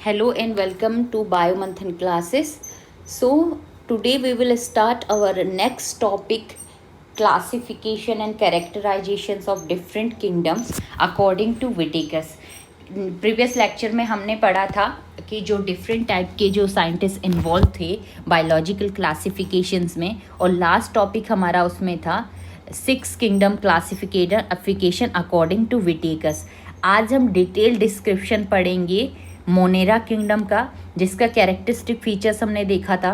Hello and welcome to Biomanthan classes. So today we will start our next topic, classification and characterizations of different kingdoms according to Whittaker's. Previous lecture में हमने पढ़ा था कि जो different type के जो scientist involve थे biological classifications में, और लास्ट टॉपिक हमारा उसमें था 6 kingdom classification according to Whittaker's. आज हम डिटेल डिस्क्रिप्शन पढ़ेंगे मोनेरा किंगडम का, जिसका कैरेक्टरिस्टिक फीचर्स हमने देखा था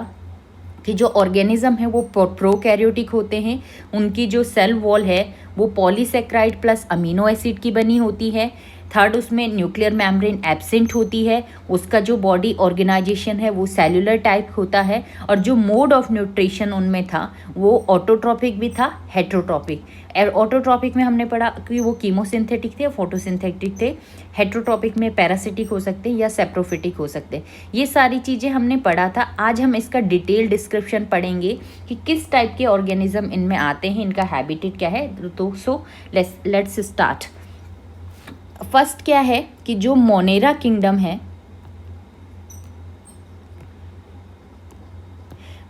कि जो ऑर्गेनिज्म है वो प्रोकैरियोटिक होते हैं, उनकी जो सेल वॉल है वो पॉलीसेक्राइड प्लस अमीनो एसिड की बनी होती है. थर्ड, उसमें न्यूक्लियर मेम्ब्रेन एब्सेंट होती है, उसका जो बॉडी ऑर्गेनाइजेशन है वो सेलुलर टाइप होता है, और जो मोड ऑफ न्यूट्रिशन उनमें था वो ऑटोट्रॉपिक भी था, हेट्रोट्रॉपिक. ऑटोट्रॉपिक में हमने पढ़ा कि वो कीमोसिंथेटिक थे, फोटोसिंथेटिक थे. हेट्रोट्रॉपिक में पैरासिटिक हो सकते हैं या सेप्रोफिटिक हो सकते हैं. ये सारी चीज़ें हमने पढ़ा था. आज हम इसका डिटेल डिस्क्रिप्शन पढ़ेंगे कि किस टाइप के ऑर्गेनिज्म इनमें आते हैं, इनका हैबिटेट क्या है. तो सो लेट्स स्टार्ट. फर्स्ट क्या है कि जो मोनेरा किंगडम है,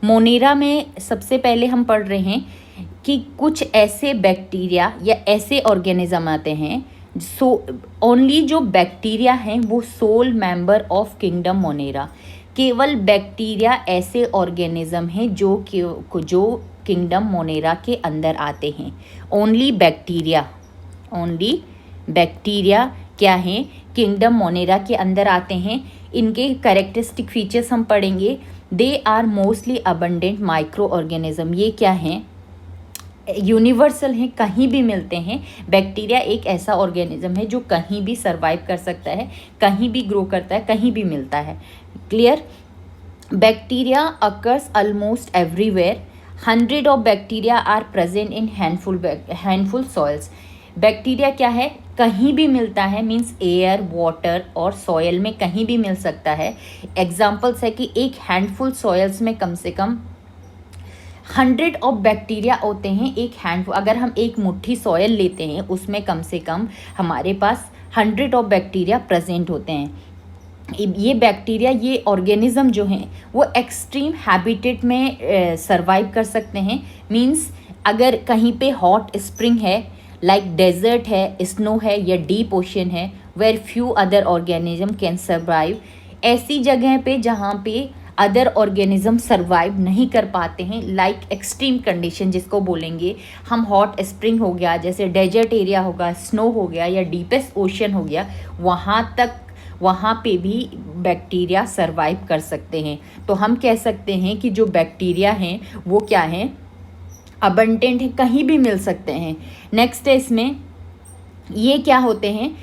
मोनेरा में सबसे पहले हम पढ़ रहे हैं कि कुछ ऐसे बैक्टीरिया या ऐसे ऑर्गेनिज्म आते हैं, ओनली जो बैक्टीरिया हैं वो sole member of kingdom Monera. केवल बैक्टीरिया ऐसे ऑर्गेनिज्म हैं जो किंगडम मोनेरा के अंदर आते हैं. ओनली बैक्टीरिया क्या हैं, किंगडम मोनेरा के अंदर आते हैं. इनके कैरेक्टरिस्टिक फीचर्स हम पढ़ेंगे. They are mostly abundant micro organism. ये क्या हैं, यूनिवर्सल हैं, कहीं भी मिलते हैं. बैक्टीरिया एक ऐसा ऑर्गेनिज्म है जो कहीं भी सर्वाइव कर सकता है, कहीं भी ग्रो करता है, कहीं भी मिलता है. Clear. Bacteria occurs almost everywhere. 100 of bacteria are present in handful soils. Bacteria क्या है, कहीं भी मिलता है, मीन्स एयर, वाटर और सॉयल में कहीं भी मिल सकता है. एग्जाम्पल्स है कि एक हैंडफुल सॉयल्स में कम से कम 100 ऑफ बैक्टीरिया होते हैं. एक हैंडफुल, अगर हम एक मुट्ठी सॉयल लेते हैं उसमें कम से कम हमारे पास 100 ऑफ बैक्टीरिया प्रेजेंट होते हैं. ये बैक्टीरिया, ये ऑर्गेनिज्म जो हैं वो एक्सट्रीम हैबिटेट में सर्वाइव कर सकते हैं. मीन्स अगर कहीं पे हॉट स्प्रिंग है, लाइक डेजर्ट है, स्नो है या डीप ओशन है, where few other organism can survive. ऐसी जगह पे जहाँ पे अदर ऑर्गेनिज्म सर्वाइव नहीं कर पाते हैं, लाइक एक्सट्रीम कंडीशन जिसको बोलेंगे हम, हॉट स्प्रिंग हो गया, जैसे डेजर्ट एरिया होगा, स्नो हो गया या डीपेस्ट ओशन हो गया, वहाँ पे भी बैक्टीरिया सर्वाइव कर सकते हैं. तो हम कह सकते हैं कि जो बैक्टीरिया हैं वो क्या हैं, अबंडेंट है, कहीं भी मिल सकते हैं. नेक्स्ट है इसमें, ये क्या होते हैं,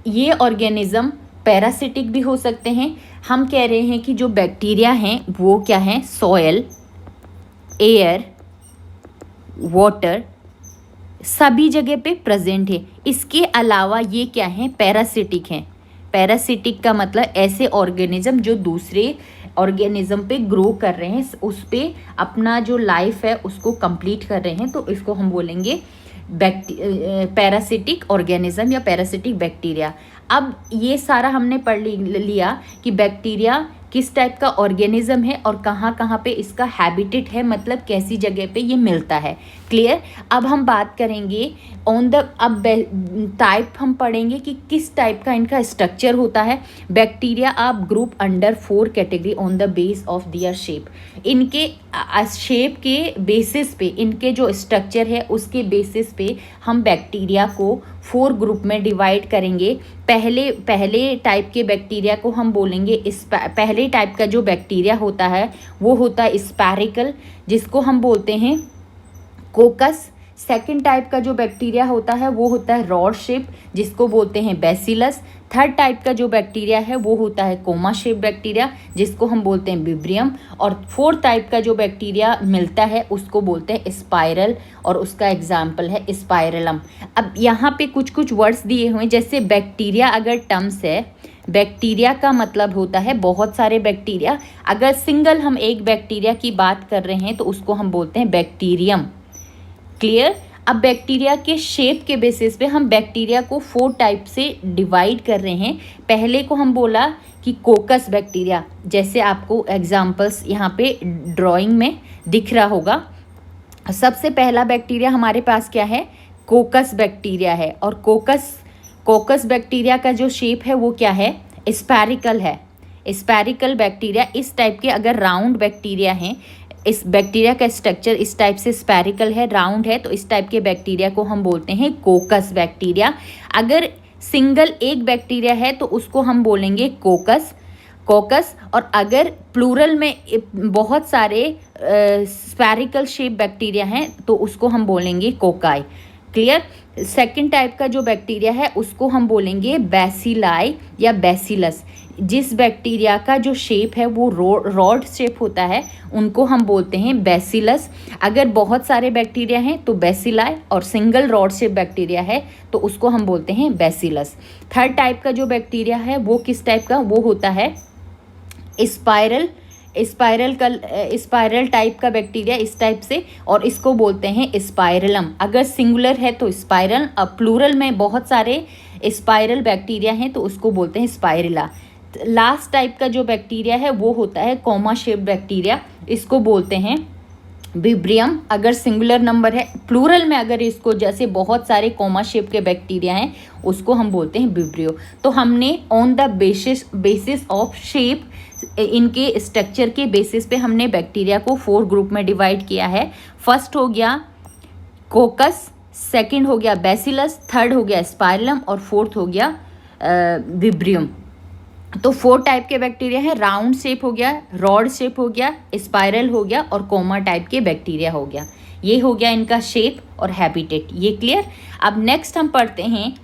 ये ऑर्गेनिज्म पैरासिटिक भी हो सकते हैं. हम कह रहे हैं कि जो बैक्टीरिया हैं वो क्या हैं, सॉयल, एयर, वाटर सभी जगह पे प्रेजेंट है. इसके अलावा ये क्या हैं, पैरासिटिक हैं. पैरासिटिक का मतलब ऐसे ऑर्गेनिज्म जो दूसरे ऑर्गेनिज्म पे ग्रो कर रहे हैं, उस पे अपना जो लाइफ है उसको कंप्लीट कर रहे हैं, तो इसको हम बोलेंगे पैरासिटिक ऑर्गेनिज्म या पैरासिटिक बैक्टीरिया. अब ये सारा हमने पढ़ लिया कि बैक्टीरिया किस टाइप का ऑर्गेनिज्म है और कहाँ कहाँ पे इसका हैबिटेट है, मतलब कैसी जगह पे ये मिलता है. क्लियर. अब हम बात करेंगे अब टाइप हम पढ़ेंगे कि किस टाइप का इनका स्ट्रक्चर होता है. बैक्टीरिया आप group under 4 category on the base of their shape. इनके शेप के बेसिस पे, इनके जो स्ट्रक्चर है उसके बेसिस पे हम बैक्टीरिया को 4 ग्रुप में डिवाइड करेंगे. पहले टाइप के बैक्टीरिया को हम बोलेंगे, पहले टाइप का जो बैक्टीरिया होता है वो होता है स्पैरिकल, जिसको हम बोलते हैं कोकस. सेकंड टाइप का जो बैक्टीरिया होता है वो होता है रॉड शेप, जिसको बोलते हैं बैसिलस. थर्ड टाइप का जो बैक्टीरिया है वो होता है कोमा शेप बैक्टीरिया, जिसको हम बोलते हैं विब्रियम. और फोर्थ टाइप का जो बैक्टीरिया मिलता है उसको बोलते हैं स्पाइरल, और उसका एग्जाम्पल है स्पाइरलम. अब यहाँ पे कुछ कुछ वर्ड्स दिए हुए हैं, जैसे बैक्टीरिया अगर टर्म्स है, बैक्टीरिया का मतलब होता है बहुत सारे बैक्टीरिया. अगर सिंगल हम एक बैक्टीरिया की बात कर रहे हैं तो उसको हम बोलते हैं बैक्टीरियम. क्लियर. अब बैक्टीरिया के शेप के बेसिस पे हम बैक्टीरिया को 4 टाइप से डिवाइड कर रहे हैं। पहले को हम बोला कि कोकस बैक्टीरिया, जैसे आपको एग्जांपल्स यहाँ पे ड्राइंग में दिख रहा होगा। सबसे पहला बैक्टीरिया हमारे पास क्या है, कोकस बैक्टीरिया है। और कोकस बैक्टीरिया का जो शेप है वो क्या है, स्पैरिकल है। स्पैरिकल बैक्टीरिया इस टाइप के अगर राउंड बैक्टीरिया हैं, इस बैक्टीरिया का स्ट्रक्चर इस टाइप से स्पैरिकल है, राउंड है, तो इस टाइप के बैक्टीरिया को हम बोलते हैं कोकस बैक्टीरिया। अगर सिंगल एक बैक्टीरिया है तो उसको हम बोलेंगे कोकस। और अगर प्लूरल में बहुत सारे स्पैरिकल शेप बैक्टीरिया हैं तो उसको हम बोलेंगे कोकाई। क्लियर। सेकंड टाइप का जो बैक्टीरिया है उसको हम बोलेंगे बैसिलाई या बैसिलस। जिस बैक्टीरिया का जो शेप है वो रॉड शेप होता है उनको हम बोलते हैं बैसिलस। अगर बहुत सारे बैक्टीरिया हैं तो बैसिलाई, और सिंगल रॉड शेप बैक्टीरिया है तो उसको हम बोलते हैं बैसिलस। थर्ड टाइप का जो बैक्टीरिया है वो किस टाइप का, वो होता है स्पाइरल टाइप का बैक्टीरिया, इस टाइप से, और इसको बोलते हैं स्पाइरलम। अगर सिंगुलर है तो स्पाइरल, अब प्लूरल में बहुत सारे स्पाइरल बैक्टीरिया हैं तो उसको बोलते हैं स्पाइरिला। लास्ट टाइप का जो बैक्टीरिया है वो होता है कोमा शेप बैक्टीरिया, इसको बोलते हैं विब्रियम। अगर सिंगुलर नंबर है, प्लूरल में अगर इसको जैसे बहुत सारे कोमा शेप के बैक्टीरिया हैं उसको हम बोलते हैं विब्रियो। तो हमने on the basis of shape, इनके स्ट्रक्चर के बेसिस पे हमने बैक्टीरिया को 4 ग्रुप में डिवाइड किया है। फर्स्ट हो गया कोकस, सेकंड हो गया बैसिलस, थर्ड हो गया स्पाइरलम और फोर्थ हो गया विब्रियम। तो 4 टाइप के बैक्टीरिया है, राउंड शेप हो गया, रॉड शेप हो गया, स्पाइरल हो गया और कोमा टाइप के बैक्टीरिया हो गया। ये हो गया इनका शेप और हैबिटेट। ये क्लियर। अब नेक्स्ट हम पढ़ते हैं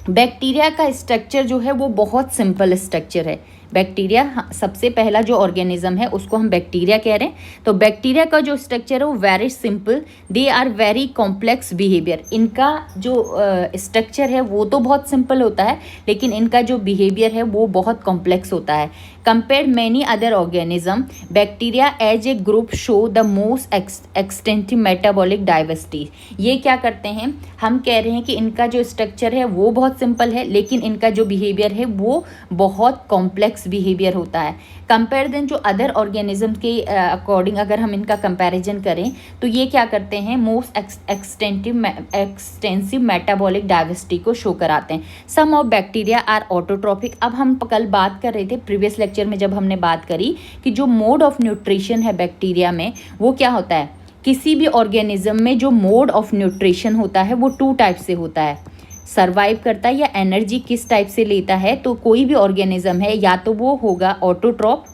बैक्टीरिया का स्ट्रक्चर जो है वो बहुत सिंपल स्ट्रक्चर है। बैक्टीरिया सबसे पहला जो ऑर्गेनिज्म है उसको हम बैक्टीरिया कह रहे हैं। तो बैक्टीरिया का जो स्ट्रक्चर है वो very simple, they are very complex behaviour. इनका जो स्ट्रक्चर है वो तो बहुत सिंपल होता है लेकिन इनका जो बिहेवियर है वो बहुत कॉम्प्लेक्स होता है। Compared many other organism, bacteria as a group show the most extensive metabolic diversity. ये क्या करते हैं, हम कह रहे हैं कि इनका जो स्ट्रक्चर है वो बहुत सिंपल है लेकिन इनका जो बिहेवियर है वो बहुत कॉम्प्लेक्स बिहेवियर होता है। कंपेयर देन जो अदर ऑर्गेनिज्म के अकॉर्डिंग अगर हम इनका कंपैरिजन करें तो ये क्या करते हैं, मोस्ट एक्सटेंसिव मेटाबॉलिक डाइवर्सिटी को शो कराते हैं। सम ऑफ बैक्टीरिया आर ऑटोट्रॉपिक। अब हम कल बात कर रहे थे प्रीवियस लेक्चर में जब हमने बात करी कि जो मोड ऑफ न्यूट्रिशन है बैक्टीरिया में वो क्या होता है, किसी भी ऑर्गेनिज्म में जो मोड ऑफ न्यूट्रिशन होता है वो 2 टाइप से होता है। सर्वाइव करता है या एनर्जी किस टाइप से लेता है, तो कोई भी ऑर्गेनिज्म है या तो वो होगा ऑटोट्रॉप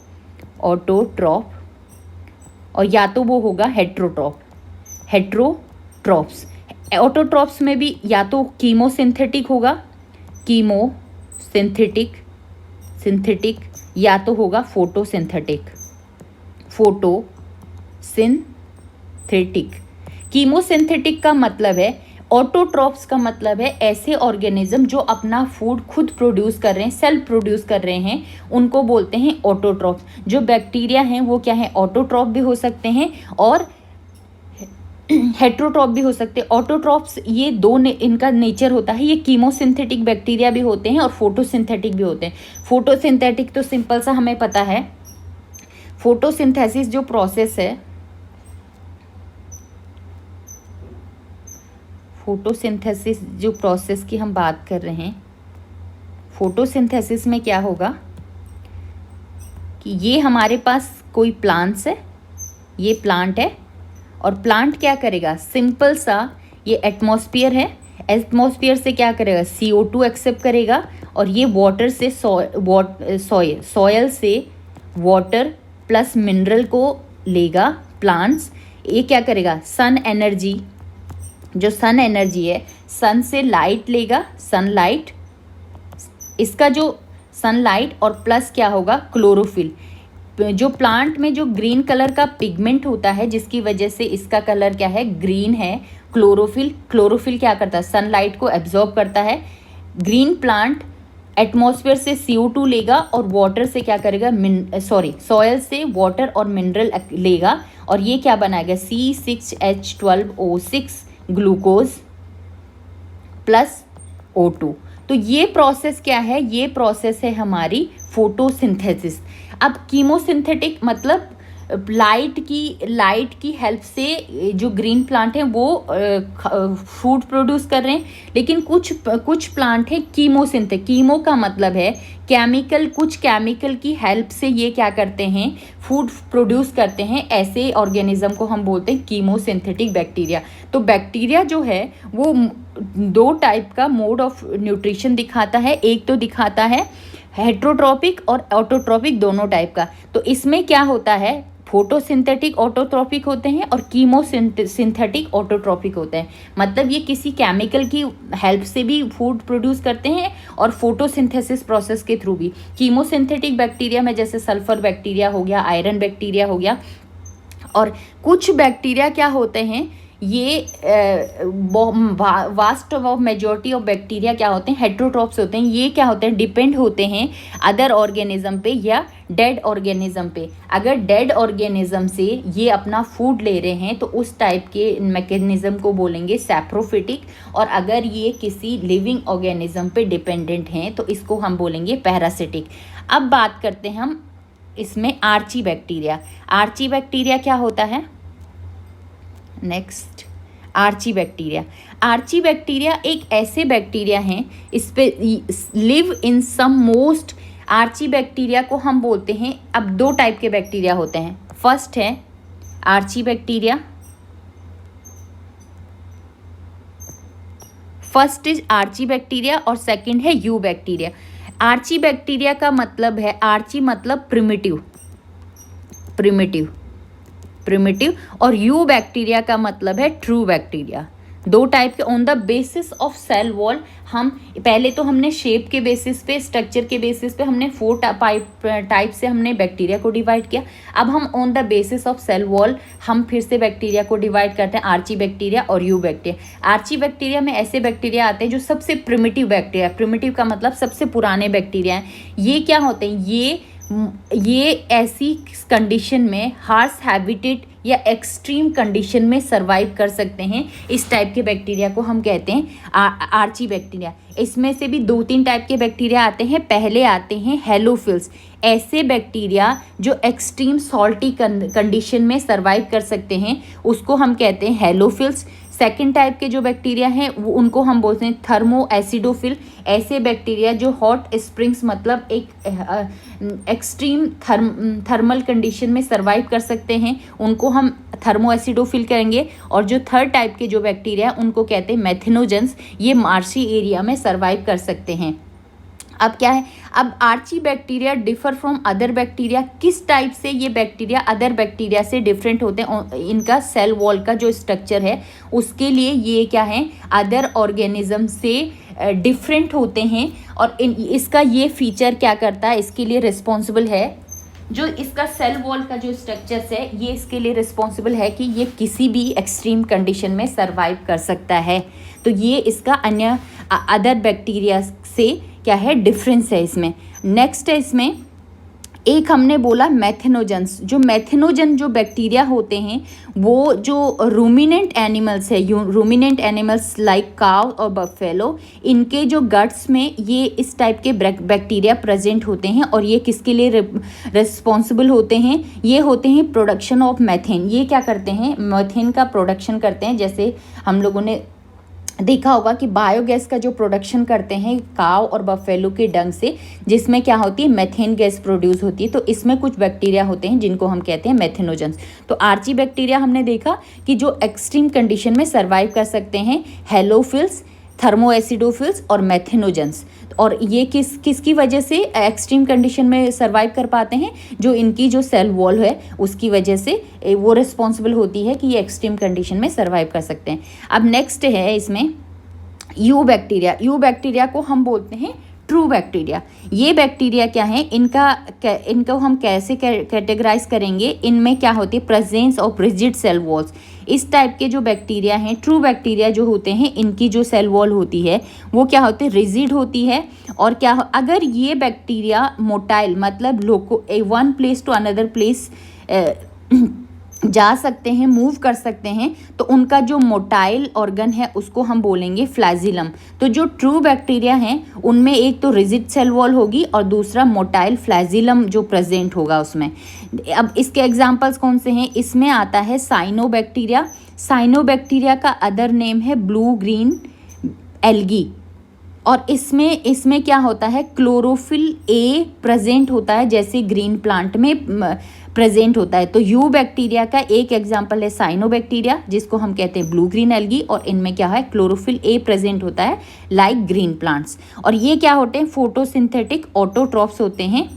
और या तो वो होगा हेट्रोट्रॉप्स। ऑटोट्रॉप्स में भी या तो कीमोसिंथेटिक होगा, सिंथेटिक या तो होगा फोटोसिंथेटिक। कीमोसिंथेटिक का मतलब है, ऑटोट्रॉप्स का मतलब है ऐसे ऑर्गेनिज्म जो अपना फूड खुद प्रोड्यूस कर रहे हैं, सेल्फ प्रोड्यूस कर रहे हैं, उनको बोलते हैं ऑटोट्रॉप्स। जो बैक्टीरिया हैं वो क्या है, ऑटोट्रॉप भी हो सकते हैं और हेट्रोट्रॉप भी हो सकते हैं। ऑटोट्रॉप्स ये दो इनका नेचर होता है। ये कीमोसिंथेटिक बैक्टीरिया भी होते हैं और फोटोसिंथेटिक भी होते हैं। फोटोसिंथेटिक तो सिंपल सा हमें पता है, फोटोसिंथेसिस जो प्रोसेस है, फोटोसिंथेसिस जो प्रोसेस की हम बात कर रहे हैं, फोटोसिंथेसिस में क्या होगा कि ये हमारे पास कोई प्लांट्स है, ये प्लांट है और प्लांट क्या करेगा, सिंपल सा ये एटमॉस्फेयर है, एटमॉस्फेयर से क्या करेगा, CO2 एक्सेप्ट करेगा और ये वाटर से सॉयल से वाटर प्लस मिनरल को लेगा प्लांट्स। ये क्या करेगा, सन एनर्जी, जो सन एनर्जी है, सन से लाइट लेगा, सनलाइट, इसका जो सनलाइट और प्लस क्या होगा, क्लोरोफिल। जो प्लांट में जो ग्रीन कलर का पिगमेंट होता है जिसकी वजह से इसका कलर क्या है, ग्रीन है, क्लोरोफिल क्या करता है, सनलाइट को एब्जॉर्ब करता है। ग्रीन प्लांट एटमॉस्फेयर से CO2 लेगा और वाटर से क्या करेगा, सॉयल से वाटर और मिनरल लेगा और ये क्या बनाएगा, C6H12O6 ग्लूकोज प्लस O2। तो ये प्रोसेस क्या है, ये प्रोसेस है हमारी फोटोसिंथेसिस। अब कीमोसिंथेटिक मतलब लाइट की हेल्प से जो ग्रीन प्लांट हैं वो फूड प्रोड्यूस कर रहे हैं, लेकिन कुछ प्लांट है कीमोसिंथेटिक। कीमो का मतलब है केमिकल, कुछ केमिकल की हेल्प से ये क्या करते हैं, फूड प्रोड्यूस करते हैं। ऐसे ऑर्गेनिज्म को हम बोलते हैं कीमोसिंथेटिक बैक्टीरिया। तो बैक्टीरिया जो है वो दो टाइप का मोड ऑफ न्यूट्रिशन दिखाता है। एक तो दिखाता है हेट्रोट्रॉपिक और ऑटोट्रॉपिक, दोनों टाइप का। तो इसमें क्या होता है, फोटोसिंथेटिक ऑटोट्रॉपिक होते हैं और कीमोसिंथेटिक ऑटोट्रॉपिक होते हैं। मतलब ये किसी केमिकल की हेल्प से भी फूड प्रोड्यूस करते हैं और फोटोसिंथेसिस प्रोसेस के थ्रू भी। कीमोसिंथेटिक बैक्टीरिया में जैसे सल्फर बैक्टीरिया हो गया, आयरन बैक्टीरिया हो गया। और कुछ बैक्टीरिया क्या होते हैं, ये vast of majority of bacteria क्या होते हैं, हेट्रोट्रॉप्स होते हैं। ये क्या होते हैं, डिपेंड होते हैं अदर ऑर्गेनिज्म पे या डेड ऑर्गेनिज्म पे। अगर डेड ऑर्गेनिज्म से ये अपना फूड ले रहे हैं तो उस टाइप के मैकेनिज्म को बोलेंगे सैप्रोफिटिक, और अगर ये किसी लिविंग ऑर्गेनिज्म पे डिपेंडेंट हैं तो इसको हम बोलेंगे पैरासिटिक। अब बात करते हैं हम इसमें आर्ची बैक्टीरिया। आर्ची बैक्टीरिया क्या होता है, next archaebacteria. Archaebacteria एक ऐसे बैक्टीरिया हैं, इस पे live in some most. Archaebacteria को हम बोलते हैं, अब दो टाइप के बैक्टीरिया होते हैं। फर्स्ट है archaebacteria, first is archaebacteria और सेकंड है यू बैक्टीरिया। आर्ची बैक्टीरिया का मतलब है, आर्ची मतलब प्रिमिटिव, प्रिमिटिव, और यू बैक्टीरिया का मतलब है ट्रू बैक्टीरिया। दो टाइप के। On the basis of cell wall, हम पहले तो हमने शेप के बेसिस पे, स्ट्रक्चर के बेसिस पे हमने 4 टाइप से हमने बैक्टीरिया को डिवाइड किया। अब हम on the basis of cell wall हम फिर से बैक्टीरिया को डिवाइड करते हैं, आर्ची बैक्टीरिया और यू बैक्टीरिया। आर्ची बैक्टीरिया में ऐसे बैक्टीरिया आते हैं जो सबसे प्रिमिटिव बैक्टीरिया, प्रिमिटिव का मतलब सबसे पुराने बैक्टीरिया हैं। ये क्या होते हैं, ये ऐसी कंडीशन में, हार्श हैबिटेट या एक्सट्रीम कंडीशन में सरवाइव कर सकते हैं। इस टाइप के बैक्टीरिया को हम कहते हैं आर्ची बैक्टीरिया। इसमें से भी 2-3 टाइप के बैक्टीरिया आते हैं। पहले आते हैं हेलोफिल्स, ऐसे बैक्टीरिया जो एक्सट्रीम सॉल्टी कंडीशन में सरवाइव कर सकते हैं, उसको हम कहते हैं हेलोफिल्स। सेकेंड टाइप के जो बैक्टीरिया हैं वो उनको हम बोलते हैं थर्मो एसिडोफिल। ऐसे बैक्टीरिया जो हॉट स्प्रिंग्स मतलब एक एक्सट्रीम थर्मल कंडीशन में सरवाइव कर सकते हैं, उनको हम थर्मो एसिडोफिल करेंगे। और जो थर्ड टाइप के जो बैक्टीरिया उनको कहते हैं मेथिनोजेंस। ये मार्शी एरिया में सरवाइव कर सकते हैं। अब क्या है, अब archaebacteria differ from other bacteria. किस टाइप से ये बैक्टीरिया अदर बैक्टीरिया से डिफरेंट होते हैं, इनका सेल वॉल का जो स्ट्रक्चर है उसके लिए ये क्या है, अदर ऑर्गेनिज्म से डिफरेंट होते हैं। और इसका ये फीचर क्या करता है, इसके लिए रिस्पॉन्सिबल है, जो इसका सेल वॉल का जो स्ट्रक्चर है ये इसके लिए रिस्पॉन्सिबल है कि ये किसी भी एक्सट्रीम कंडीशन में सरवाइव कर सकता है। तो ये इसका अन्य अदर बैक्टीरिया से क्या है, डिफरेंस है इसमें। नेक्स्ट है इसमें एक हमने बोला मैथेनोजेंस। जो मैथेनोजन जो बैक्टीरिया होते हैं वो जो रूमिनेंट एनिमल्स है, रूमिनेंट एनिमल्स लाइक काव और बफेलो, इनके जो गट्स में ये इस टाइप के बैक्टीरिया प्रेजेंट होते हैं। और ये किसके लिए रिस्पॉन्सिबल होते हैं, ये होते हैं प्रोडक्शन ऑफ मैथेन। ये क्या करते हैं, मैथेन का प्रोडक्शन करते हैं। जैसे हम लोगों ने देखा होगा कि बायोगैस का जो प्रोडक्शन करते हैं काव और बफेलो के डंग से, जिसमें क्या होती है, मेथेन गैस प्रोड्यूस होती है। तो इसमें कुछ बैक्टीरिया होते हैं जिनको हम कहते हैं मेथेनोजेंस। तो आर्ची बैक्टीरिया हमने देखा कि जो एक्सट्रीम कंडीशन में सर्वाइव कर सकते हैं, हेलोफिल्स, थर्मोएसिडोफिल्स और मेथेनोजेंस। और ये किसकी वजह से एक्सट्रीम कंडीशन में सर्वाइव कर पाते हैं, जो इनकी जो सेल वॉल है उसकी वजह से वो रिस्पॉन्सिबल होती है कि ये एक्सट्रीम कंडीशन में सर्वाइव कर सकते हैं। अब नेक्स्ट है इसमें यू बैक्टीरिया। यू बैक्टीरिया को हम बोलते हैं ट्रू बैक्टीरिया। ये बैक्टीरिया क्या है, इनको हम कैसे कैटेगराइज करेंगे, इनमें क्या होती है, presence of rigid cell walls. इस टाइप के जो बैक्टीरिया हैं, ट्रू बैक्टीरिया जो होते हैं, इनकी जो सेल वॉल होती है वो क्या होती है, रिजिड होती है। और क्या अगर ये बैक्टीरिया मोटाइल मतलब one place to another place जा सकते हैं, मूव कर सकते हैं, तो उनका जो मोटाइल ऑर्गन है उसको हम बोलेंगे फ्लैजिलम। तो जो ट्रू बैक्टीरिया हैं उनमें एक तो रिजिड सेल वॉल होगी और दूसरा मोटाइल फ्लैजिलम जो प्रेजेंट होगा उसमें। अब इसके एग्जांपल्स कौन से हैं? इसमें आता है साइनोबैक्टीरिया। साइनोबैक्टीरिया का अदर नेम है ब्लू ग्रीन एल्गी। और इसमें क्या होता है, क्लोरोफिल ए प्रेजेंट होता है जैसे ग्रीन प्लांट में प्रेजेंट होता है। तो यू बैक्टीरिया का एक एग्जांपल है साइनोबैक्टीरिया जिसको हम कहते हैं ब्लू ग्रीन एल्गी, और इनमें क्या है, क्लोरोफिल ए प्रेजेंट होता है लाइक ग्रीन प्लांट्स। और ये क्या होते हैं, फोटोसिंथेटिक ऑटोट्रॉफ्स होते हैं।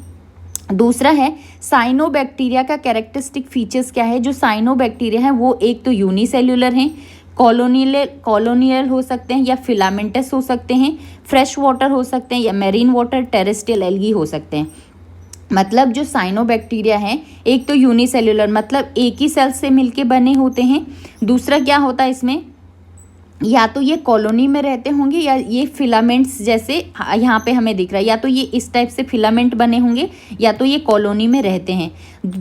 दूसरा है साइनोबैक्टीरिया का कैरेक्टरिस्टिक फीचर्स क्या है। जो साइनोबैक्टीरिया है वो एक तो यूनिसेल्युलर हैं, कॉलोनियल हो सकते हैं या फिलामेंटस हो सकते हैं, फ्रेश वाटर हो सकते हैं या मेरीन वाटर, टेरेस्ट्रियल एल्गी हो सकते हैं। मतलब जो साइनोबैक्टीरिया हैं एक तो यूनिसेल्युलर मतलब एक ही सेल से मिलके बने होते हैं। दूसरा क्या होता है इसमें, या तो ये कॉलोनी में रहते होंगे या ये फिलामेंट्स जैसे यहाँ पे हमें दिख रहा है, या तो ये इस टाइप से फिलामेंट बने होंगे या तो ये कॉलोनी में रहते हैं।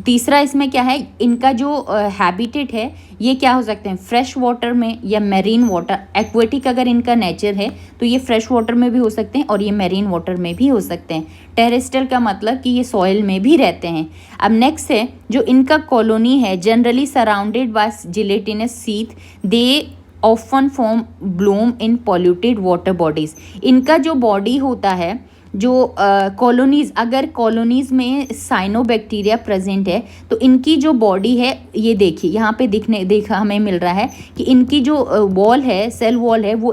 तीसरा इसमें क्या है, इनका जो हैबिटेट है ये क्या हो सकते हैं, फ्रेश वाटर में या मेरीन वाटर। एक्वेटिक अगर इनका नेचर है तो ये फ्रेश वाटर में भी हो सकते हैं और ये मेरीन वाटर में भी हो सकते हैं। टेरेस्ट्रियल का मतलब कि ये सॉइल में भी रहते हैं। अब नेक्स्ट है जो इनका कॉलोनी है generally surrounded by gelatinous sheath, they often form Bloom in polluted water bodies. इनका जो बॉडी होता है, जो कॉलोनीज़, अगर कॉलोनीज़ में साइनोबैक्टीरिया प्रेजेंट है तो इनकी जो बॉडी है, ये देखिए यहाँ पे देखा हमें मिल रहा है कि इनकी जो वॉल है, सेल वॉल है, वो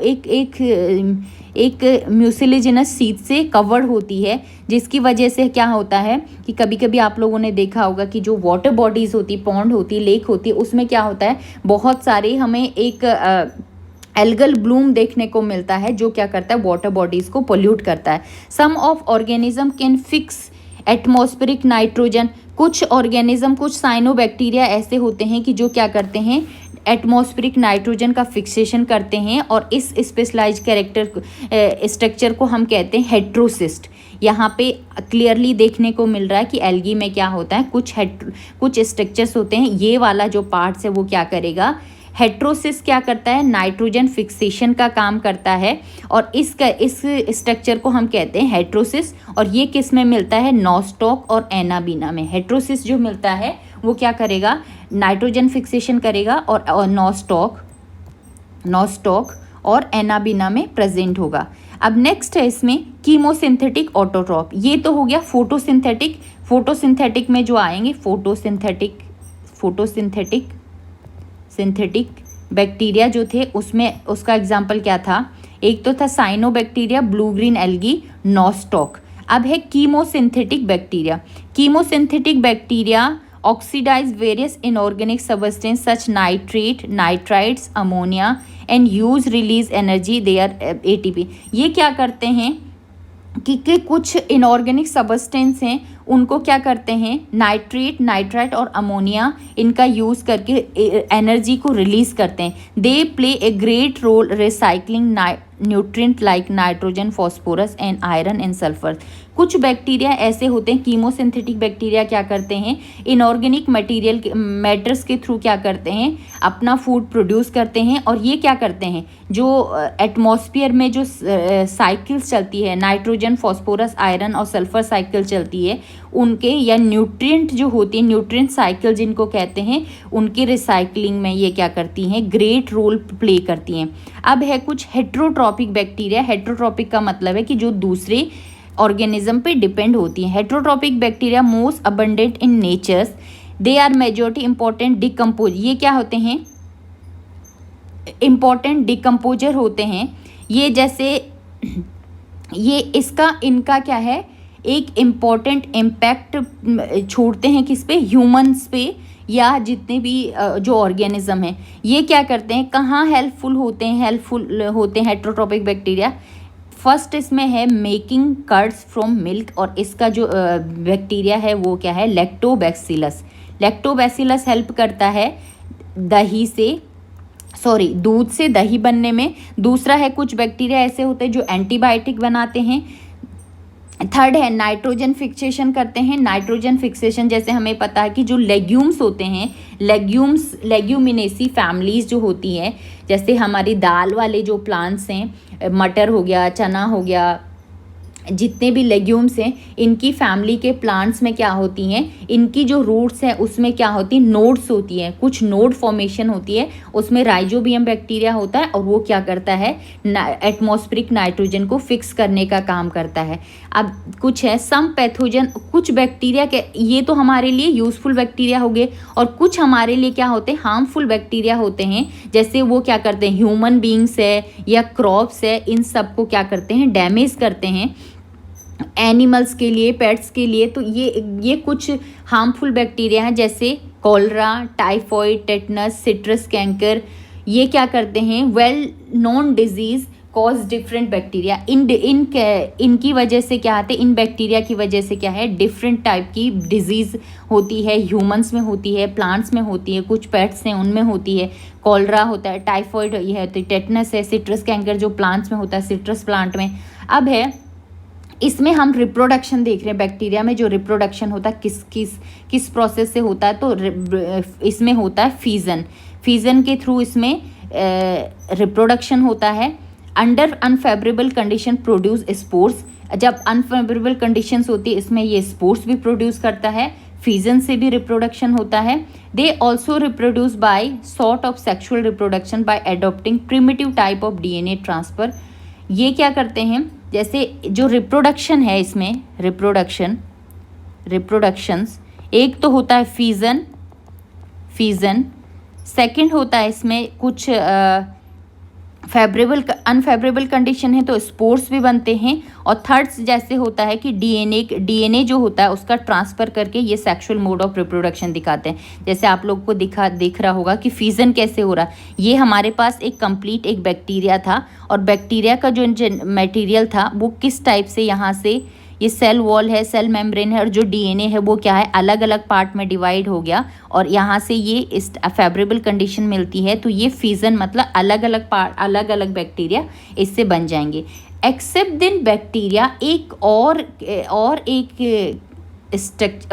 एक म्यूसिलेजिनस सीथ से कवर्ड होती है, जिसकी वजह से क्या होता है कि कभी कभी आप लोगों ने देखा होगा कि जो वाटर बॉडीज़ होती, पॉन्ड होती, लेक होती है, उसमें क्या होता है, बहुत सारे हमें एक एल्गल ब्लूम देखने को मिलता है जो क्या करता है, वाटर बॉडीज़ को पोल्यूट करता है। Some of organism can fix atmospheric nitrogen. कुछ ऑर्गेनिज्म, कुछ साइनोबैक्टीरिया ऐसे होते हैं कि जो क्या करते हैं, एटमॉस्फेरिक नाइट्रोजन का फिक्सेशन करते हैं, और इस स्पेशलाइज्ड स्ट्रक्चर को हम कहते हैं हेट्रोसिस्ट। यहाँ पे क्लियरली देखने को मिल रहा है कि एल्गी में क्या होता है, कुछ स्ट्रक्चर्स होते हैं, ये वाला जो पार्ट्स है वो क्या करेगा, हेट्रोसिस क्या करता है, नाइट्रोजन फिक्सेशन का काम करता है, और इस स्ट्रक्चर को हम कहते हैं हेट्रोसिस। और ये किस में मिलता है, नॉस्टॉक और एनाबीना में। हेट्रोसिस जो मिलता है वो क्या करेगा, नाइट्रोजन फिक्सेशन करेगा और नॉस्टॉक और एनाबीना में प्रेजेंट होगा। अब नेक्स्ट है इसमें कीमोसिंथेटिक ऑटोट्रॉप। ये तो हो गया फोटोसिंथेटिक में जो आएंगे, सिंथेटिक बैक्टीरिया जो थे उसमें उसका एग्जाम्पल क्या था, एक तो था cyanobacteria, blue green algae, Nostoc. अब है chemosynthetic bacteria oxidise various inorganic substance such nitrites, ammonia and use release energy their ATP. ये क्या करते हैं कि कुछ इनऑर्गेनिक सबस्टेंस हैं, उनको क्या करते हैं, नाइट्राइट और अमोनिया इनका यूज़ करके एनर्जी को रिलीज़ करते हैं। They play a great role recycling nutrient like nitrogen, phosphorus and iron and sulphur. कुछ बैक्टीरिया ऐसे होते हैं, कीमोसिंथेटिक बैक्टीरिया क्या करते हैं, इनऑर्गेनिक मैटर्स के थ्रू क्या करते हैं, अपना फूड प्रोड्यूस करते हैं। और ये क्या करते हैं, जो एटमॉस्फेयर में जो साइकिल्स चलती है, नाइट्रोजन, फॉस्फोरस, आयरन और सल्फर साइकिल चलती है, उनके या न्यूट्रिएंट जो होती है, न्यूट्रिएंट साइकिल जिनको कहते हैं, उनके रिसाइकलिंग में ये क्या करती हैं, ग्रेट रोल प्ले करती हैं। अब है कुछ हेट्रोट्रॉपिक बैक्टीरिया। हेट्रोट्रॉपिक का मतलब है कि जो दूसरे ऑर्गेनिज्म पे डिपेंड होती हैं। Heterotrophic bacteria most abundant in natures, they are majority important decompose. ये क्या होते हैं, इंपॉर्टेंट डिकम्पोजर होते हैं। ये जैसे ये इनका क्या है, एक इम्पॉर्टेंट इम्पैक्ट छोड़ते हैं किस पे, ह्यूमंस पे, या जितने भी जो ऑर्गेनिज्म हैं। ये क्या करते हैं, कहाँ हेल्पफुल होते हैं हेट्रोट्रॉपिक बैक्टीरिया। फर्स्ट इसमें है मेकिंग कर्ड्स फ्रॉम मिल्क, और इसका जो बैक्टीरिया है वो क्या है, लैक्टोबैसिलस हेल्प करता है दूध से दही बनने में। दूसरा है कुछ बैक्टीरिया ऐसे होते हैं जो एंटीबायोटिक बनाते हैं, थर्ड है नाइट्रोजन फिक्सेशन करते हैं। नाइट्रोजन फिक्सेशन जैसे हमें पता है कि जो लेग्यूम्स होते हैं, लेग्यूमिनेसी फैमिलीज जो होती हैं, जैसे हमारी दाल वाले जो प्लांट्स हैं, मटर हो गया, चना हो गया, जितने भी लेग्यूम्स हैं, इनकी फैमिली के प्लांट्स में क्या होती हैं, इनकी जो रूट्स हैं उसमें क्या होती हैं, नोड्स होती हैं, कुछ नोड फॉर्मेशन होती है, उसमें राइजोबियम बैक्टीरिया होता है और वो क्या करता है, एटमॉस्फेरिक नाइट्रोजन को फिक्स करने का काम करता है। अब कुछ है सम पैथोजन, कुछ बैक्टीरिया के, ये तो हमारे लिए यूजफुल बैक्टीरिया हो गए, और कुछ हमारे लिए क्या होते हैं, हार्मफुल बैक्टीरिया होते हैं, जैसे वो क्या करते हैं, ह्यूमन बींग्स है या क्रॉप्स है, इन सब को क्या करते हैं, डैमेज करते हैं, एनिमल्स के लिए, पेट्स के लिए। तो ये कुछ हार्मफुल बैक्टीरिया हैं, जैसे cholera, typhoid, tetanus, citrus canker. ये क्या करते हैं, well known disease cause different bacteria. इनकी वजह से क्या आते हैं, इन बैक्टीरिया की वजह से क्या है, डिफरेंट टाइप की डिजीज़ होती है, ह्यूमंस में होती है, प्लांट्स में होती है, कुछ पेट्स हैं उनमें होती है। कॉलरा होता है, टाइफॉइड ये है, टेटनस है, सिट्रस कैंकर जो प्लांट्स में होता है, सिट्रस प्लांट में। अब है इसमें हम रिप्रोडक्शन देख रहे हैं, बैक्टीरिया में जो रिप्रोडक्शन होता है किस प्रोसेस से होता है, तो इसमें होता है फीजन के थ्रू इसमें रिप्रोडक्शन होता है। Under unfavourable condition produce spores, जब अनफेवरेबल कंडीशंस होती है इसमें ये स्पोर्स भी प्रोड्यूस करता है, फीजन से भी रिप्रोडक्शन होता है। They also reproduce by sort of sexual reproduction by adopting primitive type of DNA transfer. ये क्या करते हैं, जैसे जो रिप्रोडक्शन है इसमें, रिप्रोडक्शंस एक तो होता है फीजन, सेकंड होता है इसमें कुछ अनफेवरेबल कंडीशन है तो स्पोर्स भी बनते हैं, और थर्ड जैसे होता है कि डीएनए जो होता है उसका ट्रांसफ़र करके ये सेक्सुअल मोड ऑफ रिप्रोडक्शन दिखाते हैं। जैसे आप लोग को दिख रहा होगा कि फीजन कैसे हो रहा है। ये हमारे पास एक कंप्लीट एक बैक्टीरिया था, और बैक्टीरिया का जो मटेरियल था वो किस टाइप से, यहाँ से ये सेल वॉल है, सेल मेम्ब्रेन है, और जो डीएनए है वो क्या है, अलग अलग पार्ट में डिवाइड हो गया, और यहाँ से ये इस फेवरेबल कंडीशन मिलती है, तो ये फीजन मतलब अलग अलग पार्ट, अलग अलग बैक्टीरिया इससे बन जाएंगे। एक्सेप्ट दिन बैक्टीरिया एक और एक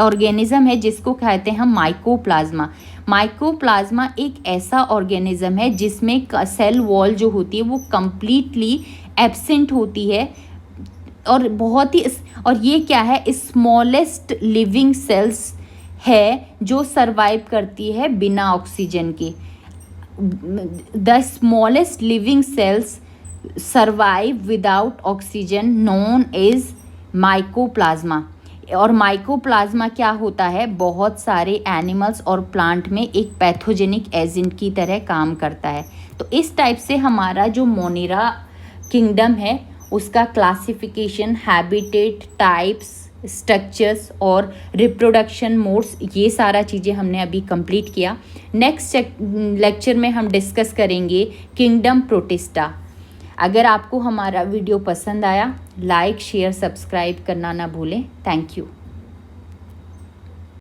ऑर्गेनिज्म है जिसको कहते हैं हम माइकोप्लाज्मा। माइकोप्लाज्मा एक ऐसा ऑर्गेनिज्म है जिसमें सेल वॉल जो होती है वो कम्प्लीटली एब्सेंट होती है, और बहुत ही, और ये क्या है, स्मॉलेस्ट लिविंग सेल्स है जो सरवाइव करती है बिना ऑक्सीजन के। The smallest living cells survive without oxygen known as mycoplasma. और माइकोप्लाज्मा क्या होता है, बहुत सारे एनिमल्स और प्लांट में एक पैथोजेनिक एजेंट की तरह काम करता है। तो इस टाइप से हमारा जो मोनेरा किंगडम है उसका क्लासिफिकेशन, हैबिटेट, टाइप्स, स्ट्रक्चर्स और रिप्रोडक्शन मोड्स, ये सारा चीज़ें हमने अभी कंप्लीट किया। नेक्स्ट लेक्चर में हम डिस्कस करेंगे किंगडम प्रोटिस्टा। अगर आपको हमारा वीडियो पसंद आया, लाइक, शेयर, सब्सक्राइब करना ना भूलें। Thank you.